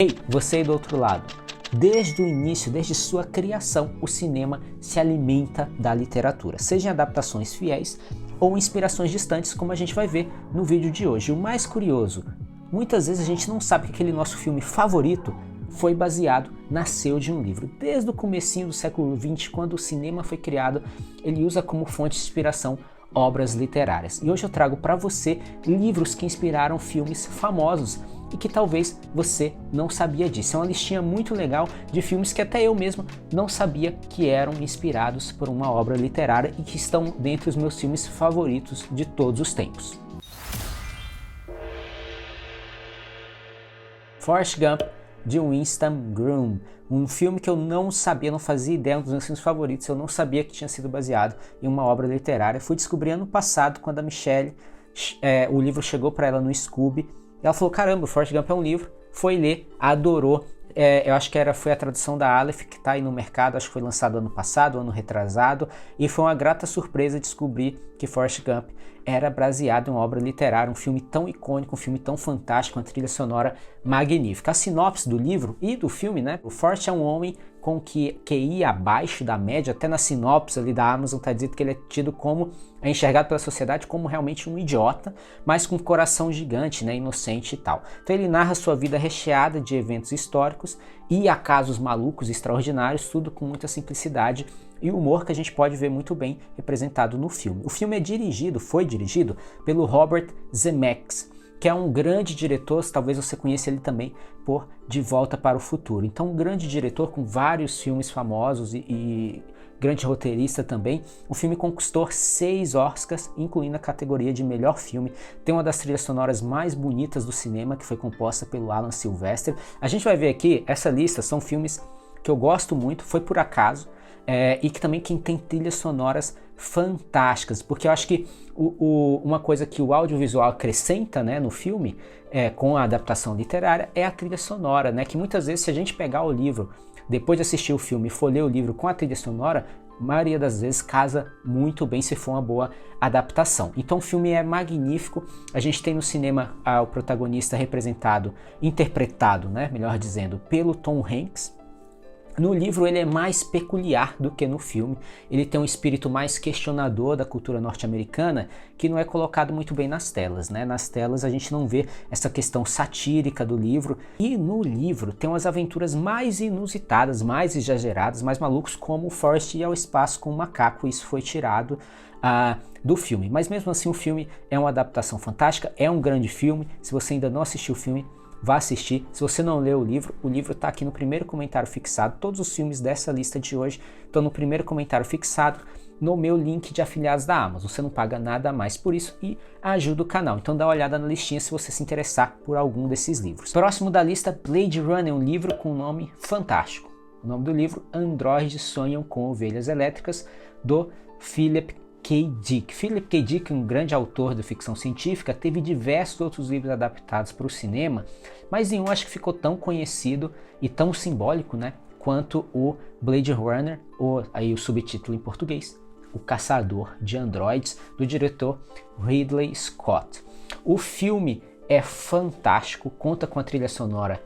Ei, você aí do outro lado. Desde o início, desde sua criação, o cinema se alimenta da literatura, seja em adaptações fiéis ou inspirações distantes, como a gente vai ver no vídeo de hoje. O mais curioso, muitas vezes a gente não sabe que aquele nosso filme favorito foi baseado, nasceu de um livro. Desde o comecinho do século XX, quando o cinema foi criado, ele usa como fonte de inspiração obras literárias. E hoje eu trago para você livros que inspiraram filmes famosos e que talvez você não sabia disso. É uma listinha muito legal de filmes que até eu mesmo não sabia que eram inspirados por uma obra literária e que estão dentre os meus filmes favoritos de todos os tempos. Forrest Gump, de Winston Groom, um filme que eu não sabia, não fazia ideia, um dos meus filmes favoritos, eu não sabia que tinha sido baseado em uma obra literária. Fui descobrir ano passado, quando a Michelle, o livro chegou para ela no Scooby, ela falou, caramba, o Forrest Gump é um livro, foi ler, adorou. Eu acho que foi a tradução da Aleph, que está aí no mercado, acho que foi lançado ano passado, ano retrasado, e foi uma grata surpresa descobrir que Forrest Gump era baseado em uma obra literária, um filme tão icônico, um filme tão fantástico, uma trilha sonora magnífica. A sinopse do livro e do filme, né? O Forrest é um homem com QI abaixo da média, até na sinopse ali da Amazon está dito que ele é tido como, é enxergado pela sociedade como realmente um idiota, mas com um coração gigante, né, inocente e tal. Então ele narra sua vida recheada de eventos históricos e acasos malucos, extraordinários, tudo com muita simplicidade e humor que a gente pode ver muito bem representado no filme. O filme foi dirigido pelo Robert Zemeckis, que é um grande diretor, talvez você conheça ele também por De Volta para o Futuro. Então, um grande diretor com vários filmes famosos e grande roteirista também. O filme conquistou 6 Oscars, incluindo a categoria de melhor filme. Tem uma das trilhas sonoras mais bonitas do cinema, que foi composta pelo Alan Silvestre. A gente vai ver aqui, essa lista são filmes que eu gosto muito, foi por acaso, e que também tem trilhas sonoras fantásticas, porque eu acho que uma coisa que o audiovisual acrescenta, né, no filme, com a adaptação literária, é a trilha sonora, né, que muitas vezes se a gente pegar o livro, depois de assistir o filme e for ler o livro com a trilha sonora, a maioria das vezes casa muito bem se for uma boa adaptação. Então o filme é magnífico, a gente tem no cinema o protagonista interpretado, né, melhor dizendo, pelo Tom Hanks. No livro ele é mais peculiar do que no filme, ele tem um espírito mais questionador da cultura norte-americana que não é colocado muito bem nas telas, né? Nas telas a gente não vê essa questão satírica do livro, e no livro tem umas aventuras mais inusitadas, mais exageradas, mais malucos, como o Forrest ir ao espaço com um macaco. Isso foi tirado do filme, mas mesmo assim o filme é uma adaptação fantástica, é um grande filme. Se você ainda não assistiu o filme, vá assistir. Se você não leu o livro está aqui no primeiro comentário fixado. Todos os filmes dessa lista de hoje estão no primeiro comentário fixado no meu link de afiliados da Amazon. Você não paga nada a mais por isso e ajuda o canal. Então dá uma olhada na listinha se você se interessar por algum desses livros. Próximo da lista, Blade Runner, um livro com um nome fantástico. O nome do livro, Androides Sonham com Ovelhas Elétricas, do Philip K. Dick. Philip K. Dick, um grande autor de ficção científica, teve diversos outros livros adaptados para o cinema, mas nenhum acho que ficou tão conhecido e tão simbólico, né, quanto o Blade Runner, ou aí o subtítulo em português, O Caçador de Androides, do diretor Ridley Scott. O filme é fantástico, conta com a trilha sonora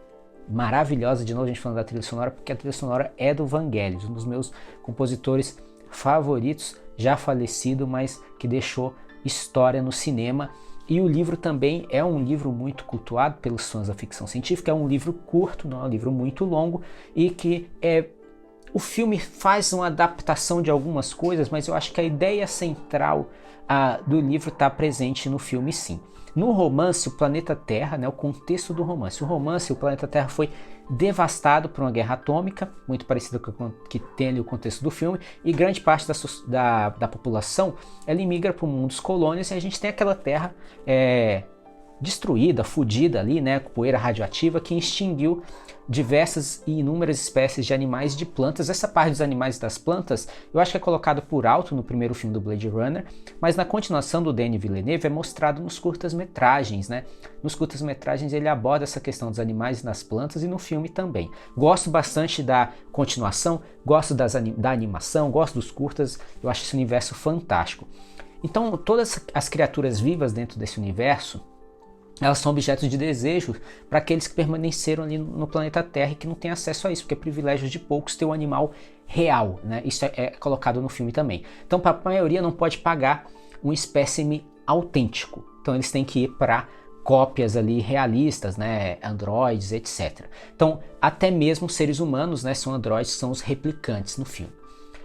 maravilhosa. De novo a gente falando da trilha sonora, porque a trilha sonora é do Vangelis, um dos meus compositores favoritos, já falecido, mas que deixou história no cinema. E o livro também é um livro muito cultuado pelos fãs da ficção científica, é um livro curto, não é um livro muito longo, e que o filme faz uma adaptação de algumas coisas, mas eu acho que a ideia central do livro está presente no filme, sim. No romance, o planeta Terra, né, o contexto do romance. O planeta Terra foi devastado por uma guerra atômica, muito parecida com que tem ali o contexto do filme, e grande parte da população ela migra para o mundo dos colônias, e a gente tem aquela Terra destruída, fudida ali, né, com poeira radioativa que extinguiu diversas e inúmeras espécies de animais e de plantas. Essa parte dos animais e das plantas eu acho que é colocado por alto no primeiro filme do Blade Runner, mas na continuação do Denis Villeneuve é mostrado nos curtas-metragens, né? Nos curtas-metragens ele aborda essa questão dos animais e das plantas, e no filme também. Gosto bastante da continuação, gosto da animação, gosto dos curtas, eu acho esse universo fantástico. Então todas as criaturas vivas dentro desse universo elas são objetos de desejo para aqueles que permaneceram ali no planeta Terra e que não têm acesso a isso, porque é privilégio de poucos ter um animal real, né? Isso é colocado no filme também. Então, para a maioria não pode pagar um espécime autêntico. Então, eles têm que ir para cópias ali realistas, né? Androides, etc. Então, até mesmo seres humanos, né? São androides, são os replicantes no filme.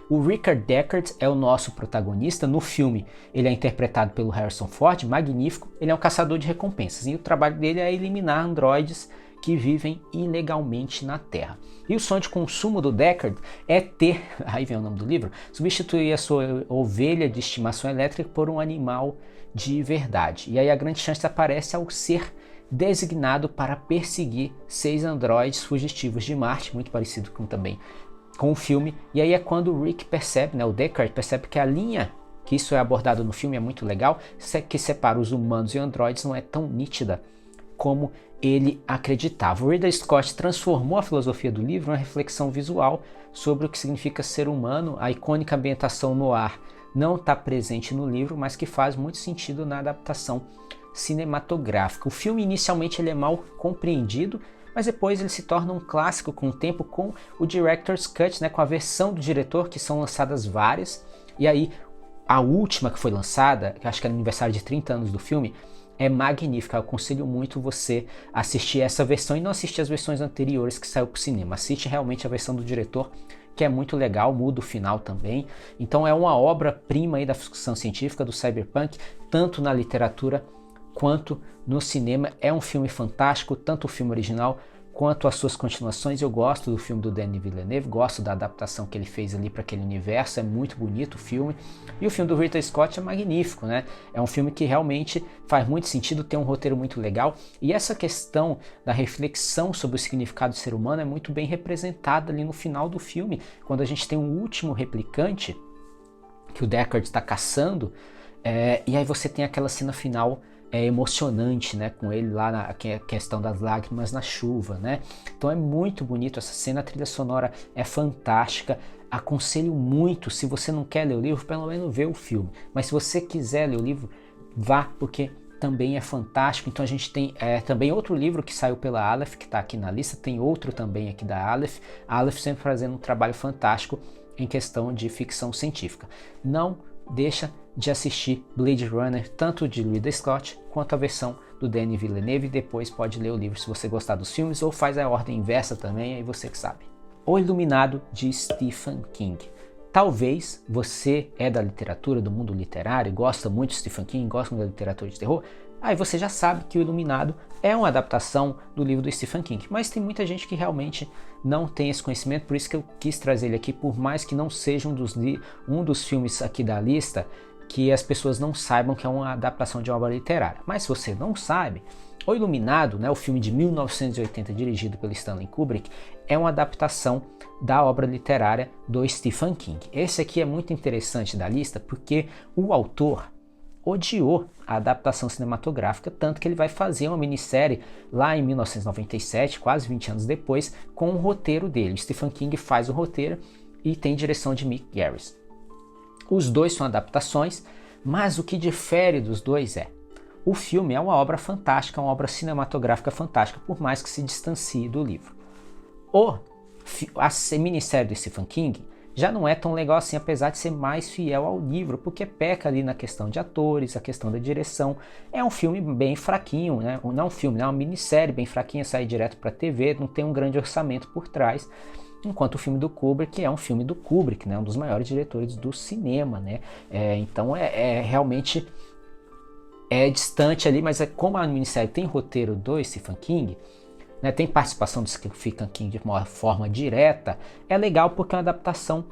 O Richard Deckard é o nosso protagonista. No filme, ele é interpretado pelo Harrison Ford, magnífico. Ele é um caçador de recompensas e o trabalho dele é eliminar androides que vivem ilegalmente na Terra. E o sonho de consumo do Deckard é ter, aí vem o nome do livro, substituir a sua ovelha de estimação elétrica por um animal de verdade. E aí a grande chance aparece ao ser designado para perseguir 6 androides fugitivos de Marte, muito parecido com o filme, e aí é quando o Rick percebe, né, o Deckard percebe que a linha, que isso é abordado no filme, é muito legal, que separa os humanos e androides não é tão nítida como ele acreditava. O Ridley Scott transformou a filosofia do livro em uma reflexão visual sobre o que significa ser humano. A icônica ambientação no ar não está presente no livro, mas que faz muito sentido na adaptação cinematográfica. O filme inicialmente ele é mal compreendido, mas depois ele se torna um clássico com o tempo, com o Director's Cut, né, com a versão do diretor, que são lançadas várias, e aí a última que foi lançada, que acho que é no aniversário de 30 anos do filme, é magnífica. Eu aconselho muito você assistir essa versão e não assistir as versões anteriores que saiu para o cinema. Assiste realmente a versão do diretor, que é muito legal, muda o final também. Então é uma obra-prima aí da ficção científica, do cyberpunk, tanto na literatura quanto no cinema. É um filme fantástico, tanto o filme original quanto as suas continuações. Eu gosto do filme do Denis Villeneuve, gosto da adaptação que ele fez ali para aquele universo, é muito bonito o filme. E o filme do Ridley Scott é magnífico, né? É um filme que realmente faz muito sentido, tem um roteiro muito legal, e essa questão da reflexão sobre o significado do ser humano é muito bem representada ali no final do filme, quando a gente tem um último replicante que o Deckard está caçando, e aí você tem aquela cena final emocionante, né, com ele lá na questão das lágrimas na chuva, né? Então é muito bonito essa cena, a trilha sonora é fantástica. Aconselho muito, se você não quer ler o livro, pelo menos ver o filme. Mas se você quiser ler o livro, vá, porque também é fantástico. Então a gente tem também outro livro que saiu pela Aleph, que está aqui na lista, tem outro também aqui da Aleph. A Aleph sempre fazendo um trabalho fantástico em questão de ficção científica. Não deixa de assistir Blade Runner, tanto de Ridley Scott quanto a versão do Denis Villeneuve. Depois pode ler o livro se você gostar dos filmes, ou faz a ordem inversa também, aí você que sabe. O Iluminado, de Stephen King. Talvez você é da literatura, do mundo literário, gosta muito de Stephen King, gosta da literatura de terror, aí você já sabe que o Iluminado é uma adaptação do livro do Stephen King, mas tem muita gente que realmente não tem esse conhecimento, por isso que eu quis trazer ele aqui, por mais que não seja um dos filmes aqui da lista, que as pessoas não saibam que é uma adaptação de uma obra literária. Mas se você não sabe, O Iluminado, né, o filme de 1980 dirigido pelo Stanley Kubrick, é uma adaptação da obra literária do Stephen King. Esse aqui é muito interessante da lista porque o autor odiou a adaptação cinematográfica, tanto que ele vai fazer uma minissérie lá em 1997, quase 20 anos depois, com o roteiro dele. O Stephen King faz o roteiro e tem direção de Mick Garris. Os dois são adaptações, mas o que difere dos dois o filme é uma obra fantástica, uma obra cinematográfica fantástica, por mais que se distancie do livro. A minissérie do Stephen King já não é tão legal assim, apesar de ser mais fiel ao livro, porque peca ali na questão de atores, a questão da direção. É um filme bem fraquinho, né? Não um filme, é uma minissérie bem fraquinha, sai direto para a TV, não tem um grande orçamento por trás. Enquanto o filme do Kubrick é um filme do Kubrick, né? Um dos maiores diretores do cinema, né? Então realmente distante ali, mas como a minissérie tem roteiro do Stephen King, né, tem participação do Stephen King de uma forma direta, é legal porque é uma adaptação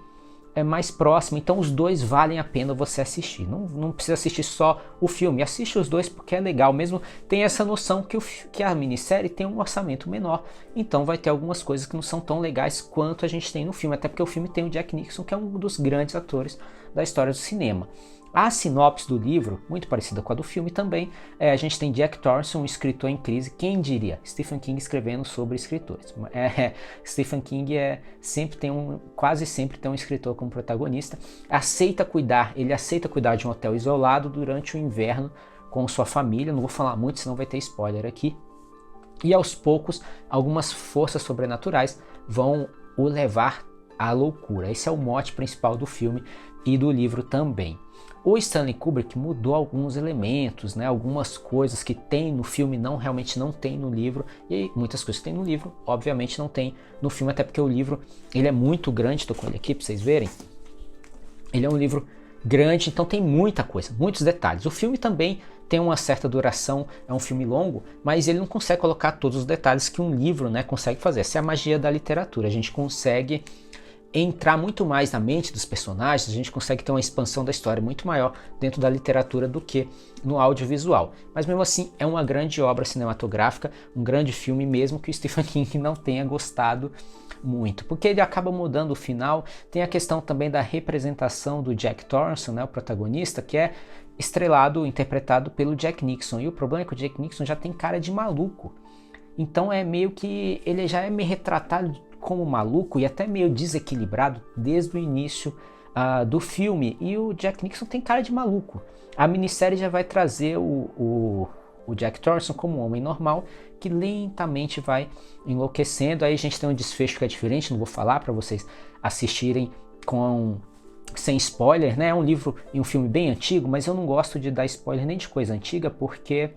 mais próxima, então os dois valem a pena você assistir. Não precisa assistir só o filme, assiste os dois porque é legal mesmo. Tem essa noção que a minissérie tem um orçamento menor, então vai ter algumas coisas que não são tão legais quanto a gente tem no filme, até porque o filme tem o Jack Nicholson, que é um dos grandes atores da história do cinema. A sinopse do livro, muito parecida com a do filme também, a gente tem Jack Thorson, um escritor em crise. Quem diria? Stephen King escrevendo sobre escritores. Stephen King quase sempre tem um escritor como protagonista. Ele aceita cuidar de um hotel isolado durante o inverno com sua família. Não vou falar muito, senão vai ter spoiler aqui. E aos poucos, algumas forças sobrenaturais vão o levar à loucura. Esse é o mote principal do filme e do livro também. O Stanley Kubrick mudou alguns elementos, né? Algumas coisas que tem no filme realmente não tem no livro, e muitas coisas que tem no livro, obviamente não tem no filme, até porque o livro ele é muito grande. Estou com ele aqui para vocês verem. Ele é um livro grande, então tem muita coisa, muitos detalhes. O filme também tem uma certa duração, é um filme longo, mas ele não consegue colocar todos os detalhes que um livro, né, consegue fazer. Essa é a magia da literatura, a gente consegue entrar muito mais na mente dos personagens, a gente consegue ter uma expansão da história muito maior dentro da literatura do que no audiovisual. Mas mesmo assim é uma grande obra cinematográfica, um grande filme, mesmo que o Stephen King não tenha gostado muito, porque ele acaba mudando o final. Tem a questão também da representação do Jack Torrance, né, o protagonista, que é interpretado pelo Jack Nixon, e o problema é que o Jack Nixon já tem cara de maluco, então é meio que ele já é meio retratado como maluco e até meio desequilibrado desde o início do filme, e o Jack Nixon tem cara de maluco. A minissérie já vai trazer o Jack Torrance como um homem normal que lentamente vai enlouquecendo. Aí a gente tem um desfecho que é diferente, não vou falar para vocês assistirem sem spoiler, né? É um livro e um filme bem antigo, mas eu não gosto de dar spoiler nem de coisa antiga, porque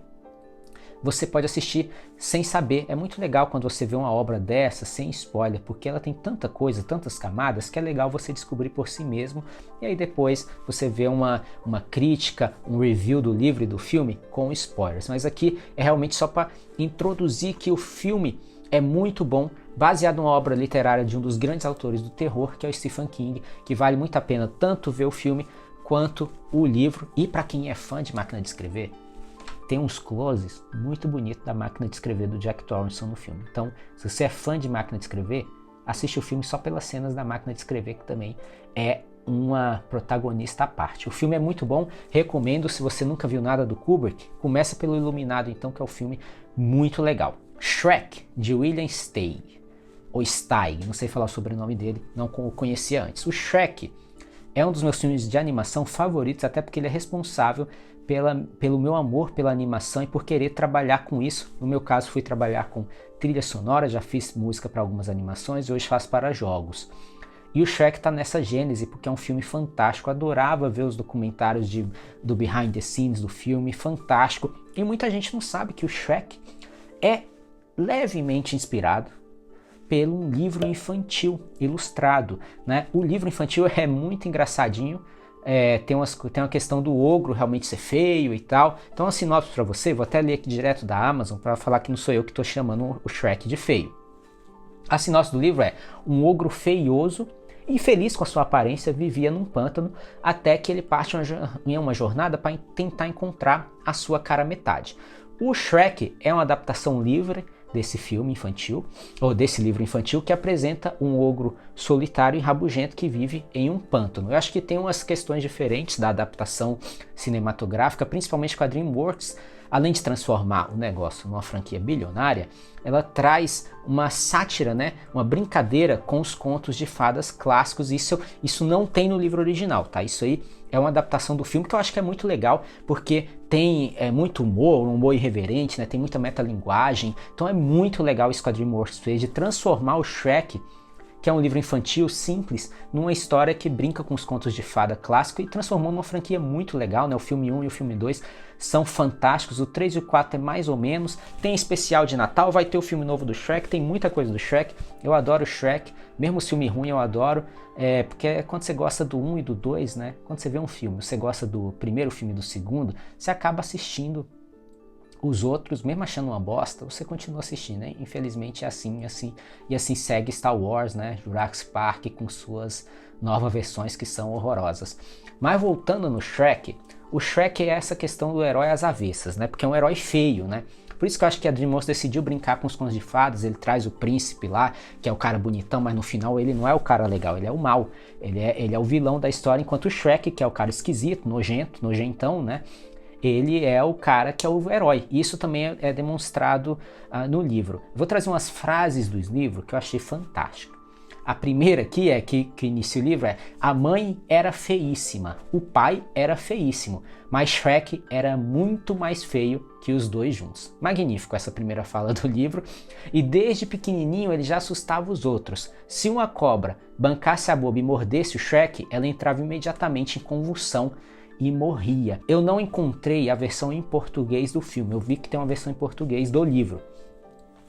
você pode assistir sem saber. É muito legal quando você vê uma obra dessa sem spoiler, porque ela tem tanta coisa, tantas camadas, que é legal você descobrir por si mesmo, e aí depois você vê uma crítica, um review do livro e do filme com spoilers. Mas aqui é realmente só para introduzir que o filme é muito bom, baseado numa obra literária de um dos grandes autores do terror, que é o Stephen King, que vale muito a pena tanto ver o filme quanto o livro. E para quem é fã de máquina de escrever, tem uns closes muito bonitos da máquina de escrever do Jack Torrance no filme. Então, se você é fã de máquina de escrever, assiste o filme só pelas cenas da máquina de escrever, que também é uma protagonista à parte. O filme é muito bom, recomendo. Se você nunca viu nada do Kubrick, começa pelo Iluminado então, que é um filme muito legal. Shrek, de William Steig, ou Steig, não sei falar o sobrenome dele, não o conhecia antes. O Shrek é um dos meus filmes de animação favoritos, até porque ele é responsável pelo meu amor pela animação e por querer trabalhar com isso. No meu caso, fui trabalhar com trilha sonora, já fiz música para algumas animações e hoje faço para jogos. E o Shrek está nessa gênese, porque é um filme fantástico. Eu adorava ver os documentários do behind the scenes do filme, fantástico. E muita gente não sabe que o Shrek é levemente inspirado pelo um livro infantil ilustrado, né? O livro infantil é muito engraçadinho, tem uma questão do ogro realmente ser feio e tal. Então, a sinopse para você, vou até ler aqui direto da Amazon para falar que não sou eu que estou chamando o Shrek de feio. A sinopse do livro é: um ogro feioso, infeliz com a sua aparência, vivia num pântano até que ele parte em uma jornada para tentar encontrar a sua cara metade. O Shrek é uma adaptação livre desse filme infantil, ou desse livro infantil, que apresenta um ogro solitário e rabugento que vive em um pântano. Eu acho que tem umas questões diferentes da adaptação cinematográfica, principalmente com a DreamWorks. Além de transformar o negócio numa franquia bilionária, ela traz uma sátira, né? Uma brincadeira com os contos de fadas clássicos. Isso não tem no livro original, tá? Isso aí é uma adaptação do filme que eu acho que é muito legal, porque tem muito humor, um humor irreverente, né? Tem muita metalinguagem. Então é muito legal isso que a DreamWorks fez, de transformar o Shrek, que é um livro infantil simples, numa história que brinca com os contos de fada clássico e transformou numa franquia muito legal, né? O filme 1 e o filme 2 são fantásticos, o 3 e o 4 é mais ou menos, tem especial de Natal, vai ter o filme novo do Shrek, tem muita coisa do Shrek. Eu adoro o Shrek, mesmo o filme ruim eu adoro, porque quando você gosta do 1 e do 2, né? Quando você vê um filme, você gosta do primeiro filme e do segundo, você acaba assistindo os outros, mesmo achando uma bosta, você continua assistindo, né? Infelizmente é assim, e assim segue Star Wars, né? Jurassic Park com suas novas versões que são horrorosas. Mas voltando no Shrek, o Shrek é essa questão do herói às avessas, né? Porque é um herói feio, né? Por isso que eu acho que a DreamWorks decidiu brincar com os contos de fadas. Ele traz o príncipe lá, que é o cara bonitão, mas no final ele não é o cara legal, ele é o mal. Ele é o vilão da história, enquanto o Shrek, que é o cara esquisito, nojentão, né? Ele é o cara que é o herói. Isso também é demonstrado no livro. Vou trazer umas frases do livro que eu achei fantástico. A primeira aqui que inicia o livro é: a mãe era feíssima, o pai era feíssimo, mas Shrek era muito mais feio que os dois juntos. Magnífico essa primeira fala do livro. E desde pequenininho ele já assustava os outros. Se uma cobra bancasse a boba e mordesse o Shrek, ela entrava imediatamente em convulsão e morria. Eu não encontrei a versão em português do filme, eu vi que tem uma versão em português do livro.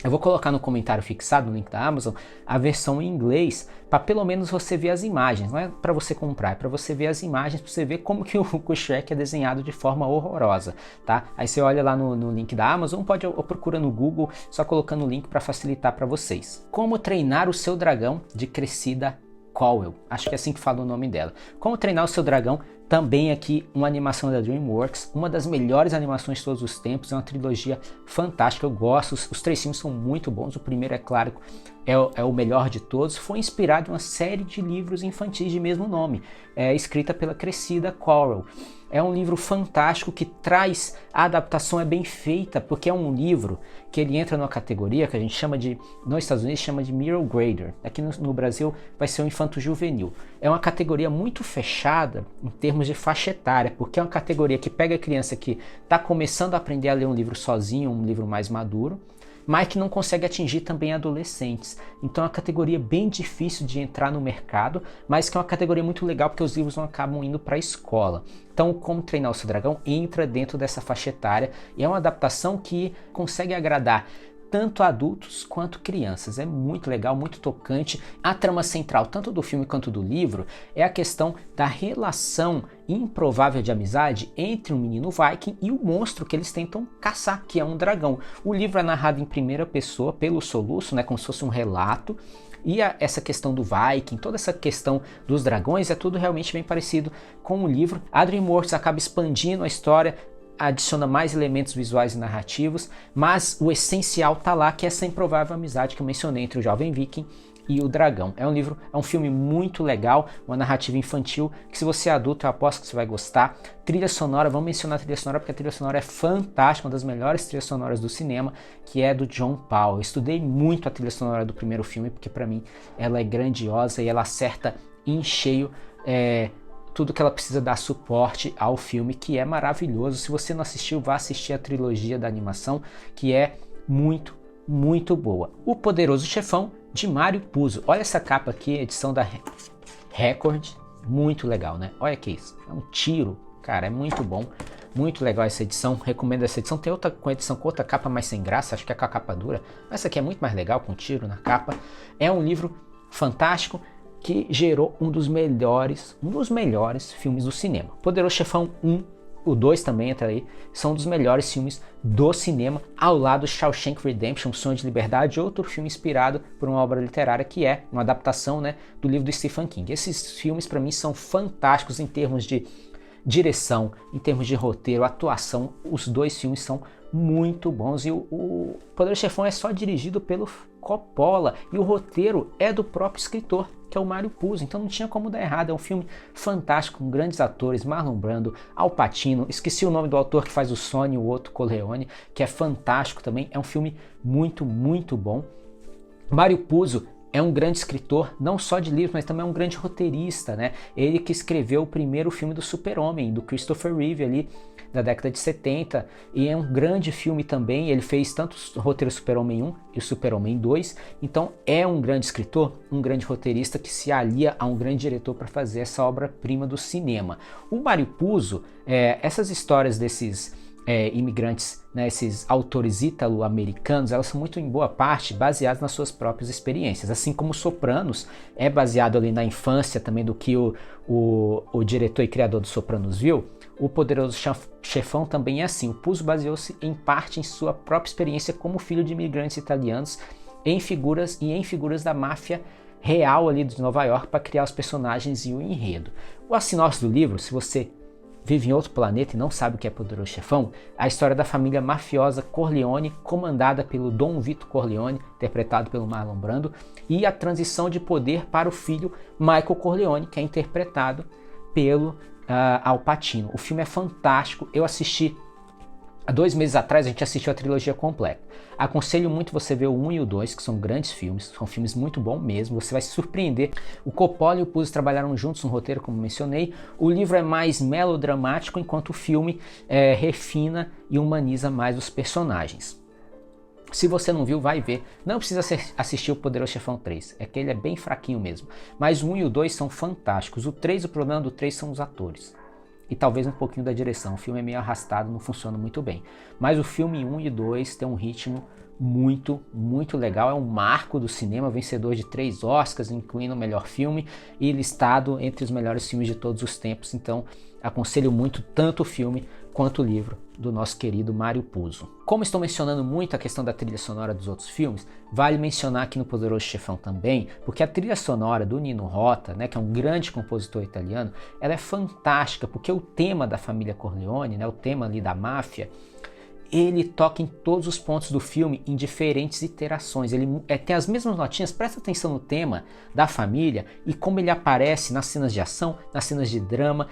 Eu vou colocar no comentário fixado, no link da Amazon, a versão em inglês, para pelo menos você ver as imagens. Não é para você comprar, é para você ver as imagens, para você ver como que o Shrek é desenhado de forma horrorosa, tá? Aí você olha lá no link da Amazon, ou procura no Google, só colocando o link para facilitar para vocês. Como treinar o seu dragão, de Cressida Cowell. Acho que é assim que fala o nome dela. Como treinar o seu dragão, também aqui uma animação da DreamWorks, uma das melhores animações de todos os tempos, é uma trilogia fantástica, eu gosto, os 3 filmes são muito bons, o primeiro, é claro, é o melhor de todos, foi inspirado em uma série de livros infantis de mesmo nome, escrita pela Cressida Cowell. É um livro fantástico que traz, a adaptação é bem feita, porque é um livro que ele entra numa categoria que a gente chama de, nos Estados Unidos chama de middle grader, aqui no Brasil vai ser o infanto juvenil. É uma categoria muito fechada em termos de faixa etária, porque é uma categoria que pega a criança que está começando a aprender a ler um livro sozinho, um livro mais maduro, mas que não consegue atingir também adolescentes. Então é uma categoria bem difícil de entrar no mercado, mas que é uma categoria muito legal porque os livros não acabam indo para a escola. Então, Como Treinar o Seu Dragão entra dentro dessa faixa etária e é uma adaptação que consegue agradar tanto adultos quanto crianças. É muito legal, muito tocante. A trama central, tanto do filme quanto do livro, é a questão da relação improvável de amizade entre um menino viking e o monstro que eles tentam caçar, que é um dragão. O livro é narrado em primeira pessoa, pelo soluço, né, como se fosse um relato. E essa questão do Viking, toda essa questão dos dragões, é tudo realmente bem parecido com o livro. A DreamWorks acaba expandindo a história, adiciona mais elementos visuais e narrativos, mas o essencial tá lá, que é essa improvável amizade que eu mencionei entre o jovem viking e o dragão. É um filme muito legal, uma narrativa infantil, que se você é adulto eu aposto que você vai gostar. Trilha sonora, vamos mencionar a trilha sonora porque a trilha sonora é fantástica, uma das melhores trilhas sonoras do cinema, que é do John Powell. Eu estudei muito a trilha sonora do primeiro filme, porque para mim ela é grandiosa e ela acerta em cheio tudo que ela precisa dar suporte ao filme, que é maravilhoso. Se você não assistiu, vá assistir a trilogia da animação, que é muito, muito boa. O Poderoso Chefão, de Mário Puzo. Olha essa capa aqui, edição da Record, muito legal, né? Olha que isso, é um tiro, cara, é muito bom. Muito legal essa edição, recomendo essa edição. Tem outra com edição com outra capa mais sem graça, acho que é com a capa dura. Essa aqui é muito mais legal, com tiro na capa. É um livro fantástico, que gerou um dos melhores filmes do cinema. Poderoso Chefão 1, o 2 também entra aí, são um dos melhores filmes do cinema, ao lado de Shawshank Redemption, Sonho de Liberdade, outro filme inspirado por uma obra literária que é uma adaptação, né, do livro do Stephen King. Esses filmes para mim são fantásticos em termos de direção, em termos de roteiro, atuação, os 2 filmes são muito bons, e o Poderoso Chefão é só dirigido pelo Coppola, e o roteiro é do próprio escritor, que é o Mário Puzo, então não tinha como dar errado. É um filme fantástico, com grandes atores, Marlon Brando, Al Pacino, esqueci o nome do autor que faz o Sonny, o outro Corleone, que é fantástico também, é um filme muito, muito bom. Mário Puzo é um grande escritor, não só de livros, mas também é um grande roteirista, né? Ele que escreveu o primeiro filme do Super-Homem, do Christopher Reeve ali, da década de 70, e é um grande filme também. Ele fez tanto o roteiro Super-Homem 1 e o Super-Homem 2, então é um grande escritor, um grande roteirista que se alia a um grande diretor para fazer essa obra-prima do cinema. O Mário Puzo, essas histórias desses imigrantes, né, esses autores ítalo-americanos, elas são muito em boa parte baseadas nas suas próprias experiências, assim como Sopranos é baseado ali na infância também do que o diretor e criador do Sopranos viu. O Poderoso Chefão também é assim. O Puzo baseou-se em parte em sua própria experiência como filho de imigrantes italianos em figuras da máfia real ali de Nova York para criar os personagens e o enredo. A sinopse do livro, se você vive em outro planeta e não sabe o que é Poderoso Chefão, a história da família mafiosa Corleone, comandada pelo Dom Vito Corleone, interpretado pelo Marlon Brando, e a transição de poder para o filho Michael Corleone, que é interpretado pelo Al Pacino. O filme é fantástico, eu assisti Há 2 meses atrás a gente assistiu a trilogia completa. Aconselho muito você ver o 1 e o 2, que são grandes filmes, são filmes muito bons mesmo, você vai se surpreender. O Coppola e o Puzo trabalharam juntos no roteiro, como mencionei. O livro é mais melodramático, enquanto o filme refina e humaniza mais os personagens. Se você não viu, vai ver. Não precisa assistir o Poderoso Chefão 3, é que ele é bem fraquinho mesmo. Mas o 1 e o 2 são fantásticos. O 3, o problema do 3 são os atores. E talvez um pouquinho da direção. O filme é meio arrastado, não funciona muito bem. Mas o filme 1 e 2 tem um ritmo muito legal. É um marco do cinema, vencedor de 3 Oscars, incluindo o melhor filme, e listado entre os melhores filmes de todos os tempos. Então, aconselho muito tanto o filme quanto o livro do nosso querido Mário Puzo. Como estou mencionando muito a questão da trilha sonora dos outros filmes, vale mencionar aqui no Poderoso Chefão também, porque a trilha sonora do Nino Rota, né, que é um grande compositor italiano, ela é fantástica, porque o tema da família Corleone, né, o tema ali da máfia, ele toca em todos os pontos do filme em diferentes iterações. Ele tem as mesmas notinhas, presta atenção no tema da família e como ele aparece nas cenas de ação, nas cenas de drama,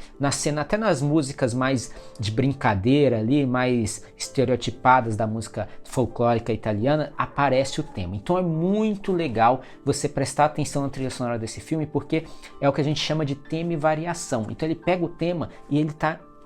até nas músicas mais de brincadeira ali, mais estereotipadas da música folclórica italiana, aparece o tema. Então é muito legal você prestar atenção na trilha sonora desse filme, porque é o que a gente chama de tema e variação. Então ele pega o tema e ele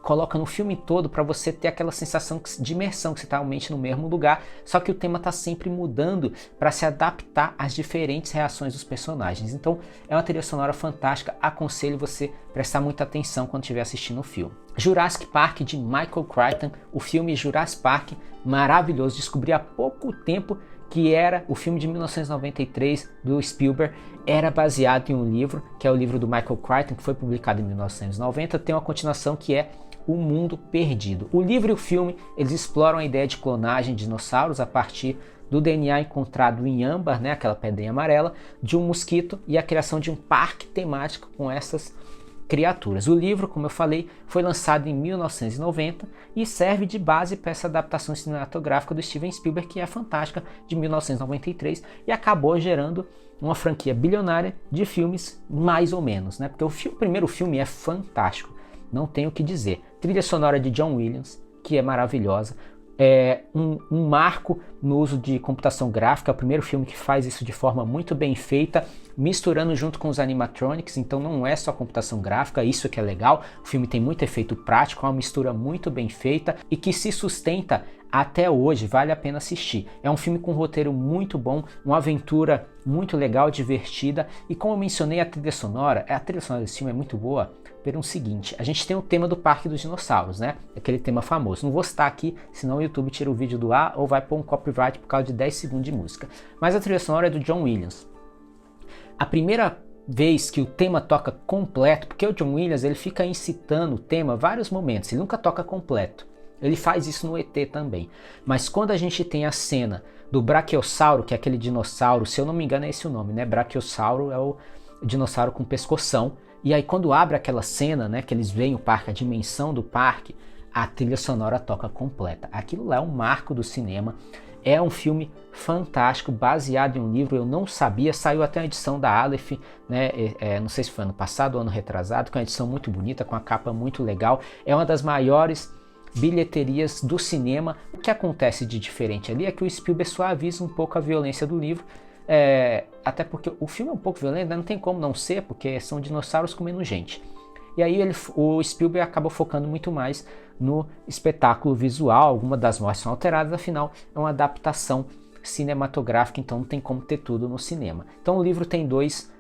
coloca no filme todo para você ter aquela sensação de imersão, que você está realmente no mesmo lugar, só que o tema está sempre mudando para se adaptar às diferentes reações dos personagens. Então é uma trilha sonora fantástica, aconselho você prestar muita atenção quando estiver assistindo o filme. Jurassic Park, de Michael Crichton, o filme Jurassic Park, maravilhoso, descobri há pouco tempo que era o filme de 1993 do Spielberg, era baseado em um livro, que é o livro do Michael Crichton, que foi publicado em 1990, tem uma continuação que é O Mundo Perdido. O livro e o filme, eles exploram a ideia de clonagem de dinossauros a partir do DNA encontrado em âmbar, né, aquela pedrinha amarela, de um mosquito, e a criação de um parque temático com essas criaturas. O livro, como eu falei, foi lançado em 1990 e serve de base para essa adaptação cinematográfica do Steven Spielberg, que é fantástica, de 1993, e acabou gerando uma franquia bilionária de filmes mais ou menos, né? Porque o primeiro filme é fantástico, não tenho o que dizer. Trilha sonora de John Williams, que é maravilhosa. É um marco no uso de computação gráfica, é o primeiro filme que faz isso de forma muito bem feita, misturando junto com os animatronics, então não é só computação gráfica, isso que é legal. O filme tem muito efeito prático, é uma mistura muito bem feita e que se sustenta até hoje, vale a pena assistir. É um filme com um roteiro muito bom, uma aventura muito legal, divertida, e como eu mencionei, a trilha sonora desse filme é muito boa pelo seguinte: a gente tem o tema do Parque dos Dinossauros, né? Aquele tema famoso. Não vou citar aqui, senão o YouTube tira o vídeo do ar ou vai pôr um copyright por causa de 10 segundos de música. Mas a trilha sonora é do John Williams. A primeira vez que o tema toca completo, porque o John Williams ele fica incitando o tema vários momentos, ele nunca toca completo. Ele faz isso no ET também. Mas quando a gente tem a cena do Brachiosauro, que é aquele dinossauro, se eu não me engano é esse o nome, né? Brachiosauro é o dinossauro com pescoção. E aí quando abre aquela cena, né, que eles veem o parque, a dimensão do parque, a trilha sonora toca completa. Aquilo lá é um marco do cinema. É um filme fantástico, baseado em um livro, eu não sabia, saiu até a edição da Aleph, né? Não sei se foi ano passado ou ano retrasado, com uma edição muito bonita, com a capa muito legal. É uma das maiores bilheterias do cinema. O que acontece de diferente ali é que o Spielberg suaviza um pouco a violência do livro, até porque o filme é um pouco violento, não tem como não ser, porque são dinossauros comendo gente. E aí o Spielberg acabou focando muito mais no espetáculo visual, algumas das mortes são alteradas, afinal é uma adaptação cinematográfica, então não tem como ter tudo no cinema. Então o livro tem dois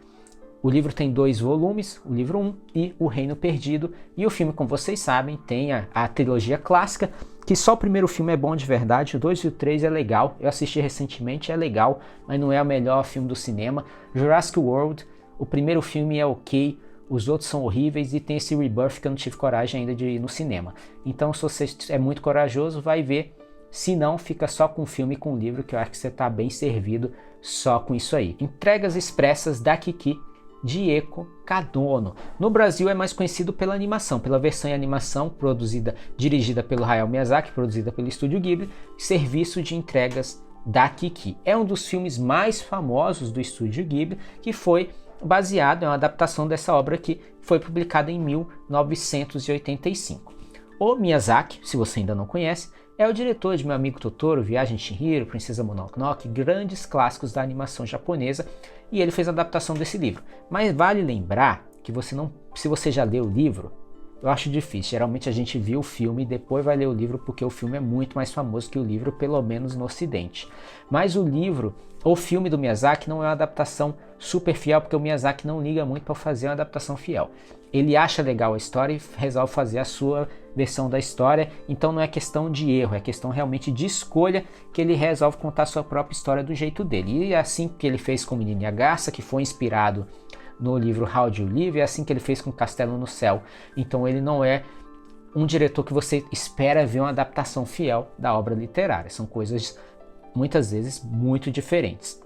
volumes, o livro 1 e O Reino Perdido, e o filme, como vocês sabem, tem a trilogia clássica, que só o primeiro filme é bom de verdade, o 2 e o 3 é legal, eu assisti recentemente, é legal, mas não é o melhor filme do cinema. Jurassic World, o primeiro filme é ok, os outros são horríveis, e tem esse Rebirth que eu não tive coragem ainda de ir no cinema. Então se você é muito corajoso, vai ver. Se não, fica só com o filme e com o livro, que eu acho que você está bem servido só com isso aí. Entregas Expressas da Kiki, de Eco Kadono. No Brasil é mais conhecido pela animação, pela versão em animação dirigida pelo Hayao Miyazaki, produzida pelo Estúdio Ghibli, serviço de entregas da Kiki. É um dos filmes mais famosos do Estúdio Ghibli, que foi baseado em uma adaptação dessa obra que foi publicada em 1985. O Miyazaki, se você ainda não conhece, é o diretor de Meu Amigo Totoro, Viagem de Chihiro, Princesa Mononoke, grandes clássicos da animação japonesa, e ele fez a adaptação desse livro. Mas vale lembrar que se você já leu o livro, eu acho difícil. Geralmente a gente viu o filme e depois vai ler o livro, porque o filme é muito mais famoso que o livro, pelo menos no Ocidente. Mas o filme do Miyazaki não é uma adaptação super fiel, porque o Miyazaki não liga muito para fazer uma adaptação fiel. Ele acha legal a história e resolve fazer a sua versão da história, então não é questão de erro, é questão realmente de escolha, que ele resolve contar a sua própria história do jeito dele. E é assim que ele fez com o Menino e a Garça, que foi inspirado no livro How Do You Live, é assim que ele fez com Castelo no Céu. Então ele não é um diretor que você espera ver uma adaptação fiel da obra literária, são coisas muitas vezes muito diferentes.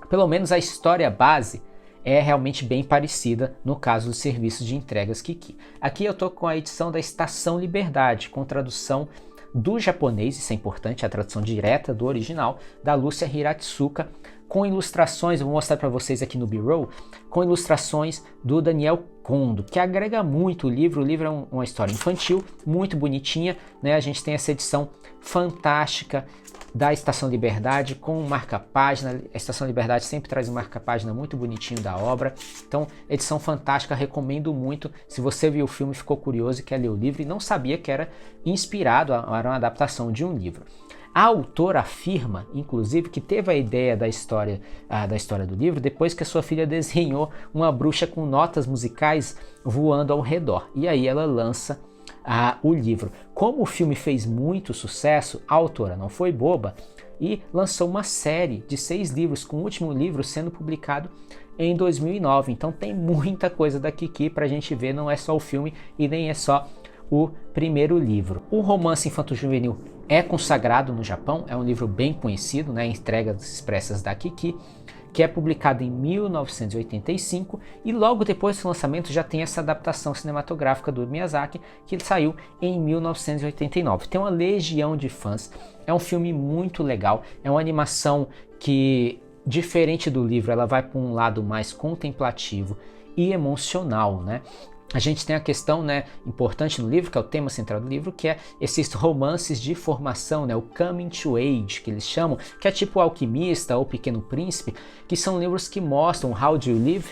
Pelo menos a história base é realmente bem parecida no caso dos serviços de entregas Kiki. Aqui eu estou com a edição da Estação Liberdade, com tradução do japonês, isso é importante, a tradução direta do original, da Lúcia Hiratsuka, com ilustrações, eu vou mostrar para vocês aqui no B-roll, com ilustrações do Daniel Kondo, que agrega muito o livro. O livro é uma história infantil, muito bonitinha, né? A gente tem essa edição fantástica da Estação Liberdade com um marca-página. A Estação Liberdade sempre traz um marca-página muito bonitinho da obra. Então, edição fantástica, recomendo muito. Se você viu o filme, ficou curioso e quer ler o livro e não sabia que era inspirado, era uma adaptação de um livro. A autora afirma, inclusive, que teve a ideia da história do livro depois que a sua filha desenhou uma bruxa com notas musicais voando ao redor. E aí ela lança o livro. Como o filme fez muito sucesso, a autora não foi boba e lançou uma série de 6 livros, com o último livro sendo publicado em 2009. Então tem muita coisa da Kiki pra gente ver, não é só o filme e nem é só o primeiro livro. O romance infanto-juvenil é consagrado no Japão, é um livro bem conhecido, né, Entregas Expressas da Kiki, que é publicado em 1985 e logo depois do lançamento já tem essa adaptação cinematográfica do Miyazaki, que saiu em 1989. Tem uma legião de fãs, é um filme muito legal, é uma animação que, diferente do livro, ela vai para um lado mais contemplativo e emocional, né? A gente tem a questão, né, importante no livro, que é o tema central do livro, que é esses romances de formação, né, o coming to age, que eles chamam, que é tipo O Alquimista ou Pequeno Príncipe, que são livros que mostram How Do You Live,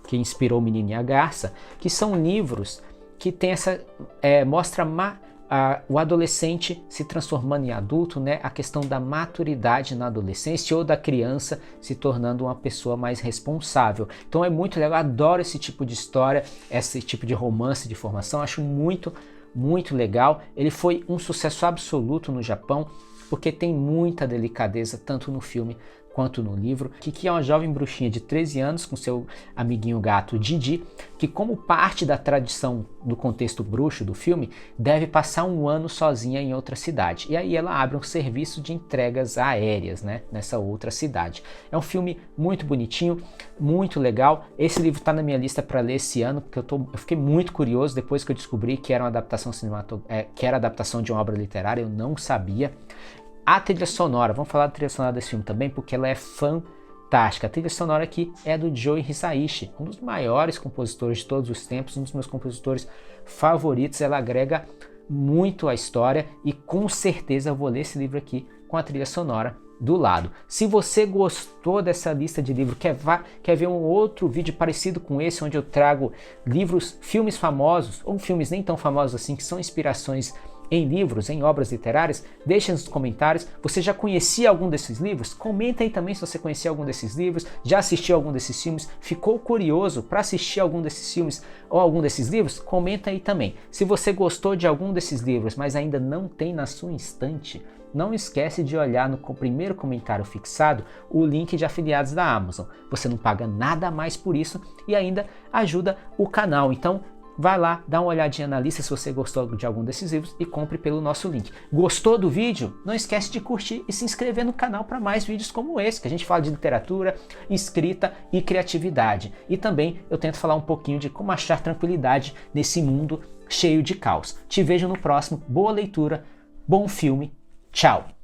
que inspirou o Menino e a Garça, que são livros que tem mostra o adolescente se transformando em adulto, né? A questão da maturidade na adolescência ou da criança se tornando uma pessoa mais responsável. Então é muito legal, adoro esse tipo de história, esse tipo de romance de formação, acho muito, muito legal. Ele foi um sucesso absoluto no Japão, porque tem muita delicadeza, tanto no filme quanto no livro. Kiki é uma jovem bruxinha de 13 anos com seu amiguinho gato Didi, que, como parte da tradição do contexto bruxo do filme, deve passar um ano sozinha em outra cidade. E aí ela abre um serviço de entregas aéreas, né, nessa outra cidade. É um filme muito bonitinho, muito legal. Esse livro está na minha lista para ler esse ano, porque eu fiquei muito curioso depois que eu descobri que era uma adaptação que era adaptação de uma obra literária, eu não sabia. A trilha sonora, vamos falar da trilha sonora desse filme também, porque ela é fantástica. A trilha sonora aqui é do Joe Hisaishi, um dos maiores compositores de todos os tempos, um dos meus compositores favoritos. Ela agrega muito à história e com certeza eu vou ler esse livro aqui com a trilha sonora do lado. Se você gostou dessa lista de livros, quer ver um outro vídeo parecido com esse, onde eu trago filmes famosos, ou filmes nem tão famosos assim, que são inspirações em livros, em obras literárias, deixa nos comentários. Você já conhecia algum desses livros? Comenta aí também se você conhecia algum desses livros, já assistiu algum desses filmes, ficou curioso para assistir algum desses filmes ou algum desses livros? Comenta aí também. Se você gostou de algum desses livros, mas ainda não tem na sua estante, não esquece de olhar no primeiro comentário fixado o link de afiliados da Amazon. Você não paga nada mais por isso e ainda ajuda o canal. Então, vai lá, dá uma olhadinha na lista se você gostou de algum desses livros e compre pelo nosso link. Gostou do vídeo? Não esquece de curtir e se inscrever no canal para mais vídeos como esse, que a gente fala de literatura, escrita e criatividade. E também eu tento falar um pouquinho de como achar tranquilidade nesse mundo cheio de caos. Te vejo no próximo. Boa leitura, bom filme, tchau!